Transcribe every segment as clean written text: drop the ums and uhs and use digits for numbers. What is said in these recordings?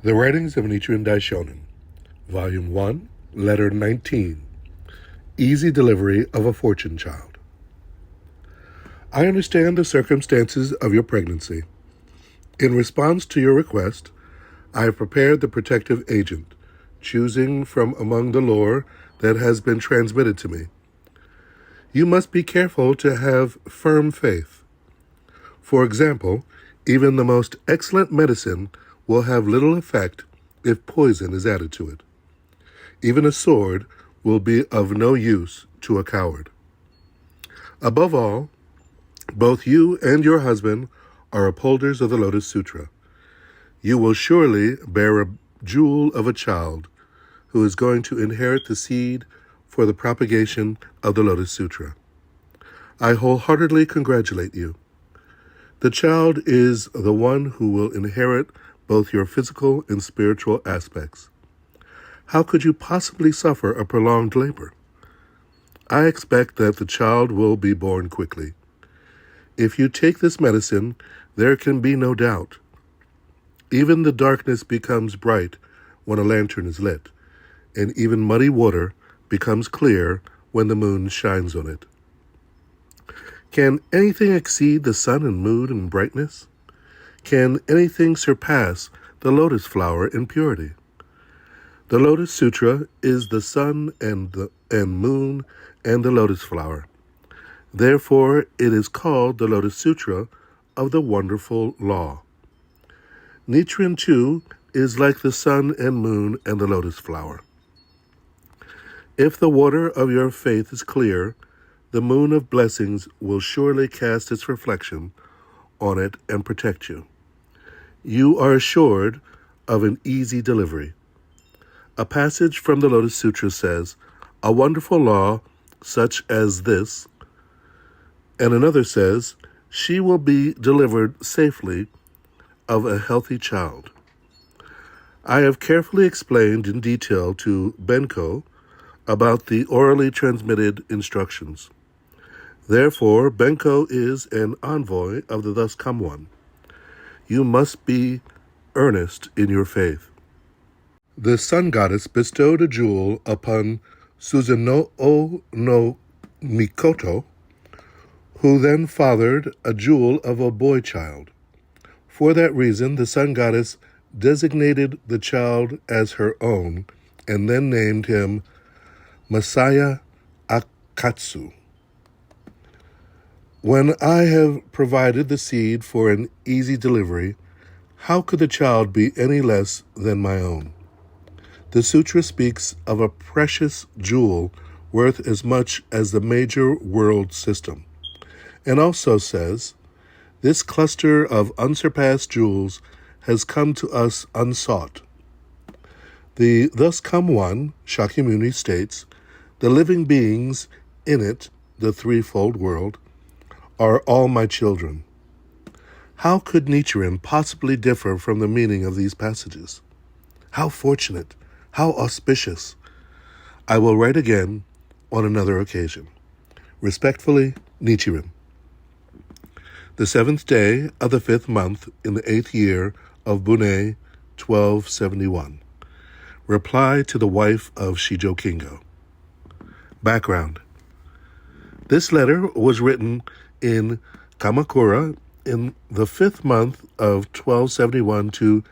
The Writings of Nichiren Daishonin, Volume 1, Letter 19, Easy Delivery of a Fortune Child. I understand the circumstances of your pregnancy. In response to your request, I have prepared the protective agent, choosing from among the lore that has been transmitted to me. You must be careful to have firm faith. For example, even the most excellent medicine will have little effect if poison is added to it. Even a sword will be of no use to a coward. Above all, both you and your husband are upholders of the Lotus Sutra. You will surely bear a jewel of a child who is going to inherit the seed for the propagation of the Lotus Sutra. I wholeheartedly congratulate you. The child is the one who will inherit both your physical and spiritual aspects. How could you possibly suffer a prolonged labor? I expect that the child will be born quickly. If you take this medicine, there can be no doubt. Even the darkness becomes bright when a lantern is lit, and even muddy water becomes clear when the moon shines on it. Can anything exceed the sun in mood and brightness? Can anything surpass the lotus flower in purity? The Lotus Sutra is the sun and moon and the lotus flower. Therefore, it is called the Lotus Sutra of the Wonderful Law. Nichiren, too, is like the sun and moon and the lotus flower. If the water of your faith is clear, the moon of blessings will surely cast its reflection on it and protect you. You are assured of an easy delivery. A passage from the Lotus Sutra says, "A wonderful law such as this," and another says, "She will be delivered safely of a healthy child." I have carefully explained in detail to Benko about the orally transmitted instructions. Therefore, Benko is an envoy of the Thus Come One. You must be earnest in your faith. The sun goddess bestowed a jewel upon Susanoo no Mikoto, who then fathered a jewel of a boy child. For that reason, the sun goddess designated the child as her own and then named him Masaya Akatsu. When I have provided the seed for an easy delivery, how could the child be any less than my own? The sutra speaks of a precious jewel worth as much as the major world system, and also says, "This cluster of unsurpassed jewels has come to us unsought." The Thus Come One, Shakyamuni states, "The living beings in it, the threefold world, are all my children." How could Nichiren possibly differ from the meaning of these passages? How fortunate, how auspicious. I will write again on another occasion. Respectfully, Nichiren. The 7th day of the 5th month in the 8th year of Bunei 1271. Reply to the wife of Shijo Kingo. Background. This letter was written in Kamakura in the 5th month of 1271 to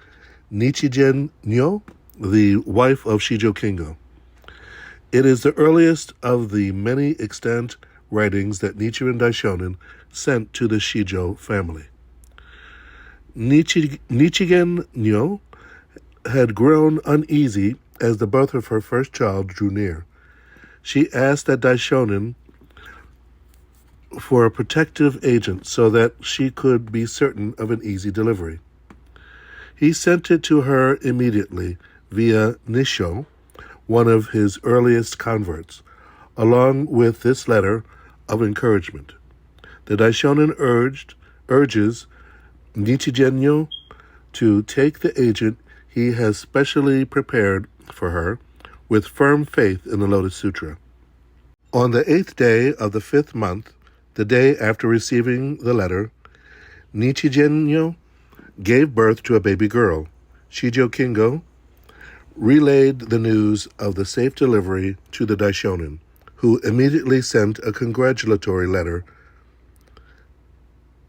Nichiren Nyo, the wife of Shijo Kingo. It is the earliest of the many extant writings that Nichiren Daishonin sent to the Shijo family. Nichiren Nyo had grown uneasy as the birth of her first child drew near. She asked that Daishonin for a protective agent so that she could be certain of an easy delivery. He sent it to her immediately via Nisho, one of his earliest converts, along with this letter of encouragement. The Daishonin urges Nichiren to take the agent he has specially prepared for her with firm faith in the Lotus Sutra. On the 8th day of the 5th month, the day after receiving the letter, Nichiren gave birth to a baby girl, Shijo Kingo, relayed the news of the safe delivery to the Daishonin, who immediately sent a congratulatory letter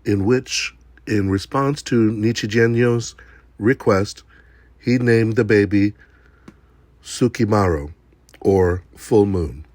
in which, in response to Nichigenyo's request, he named the baby Tsukimaro, or full moon.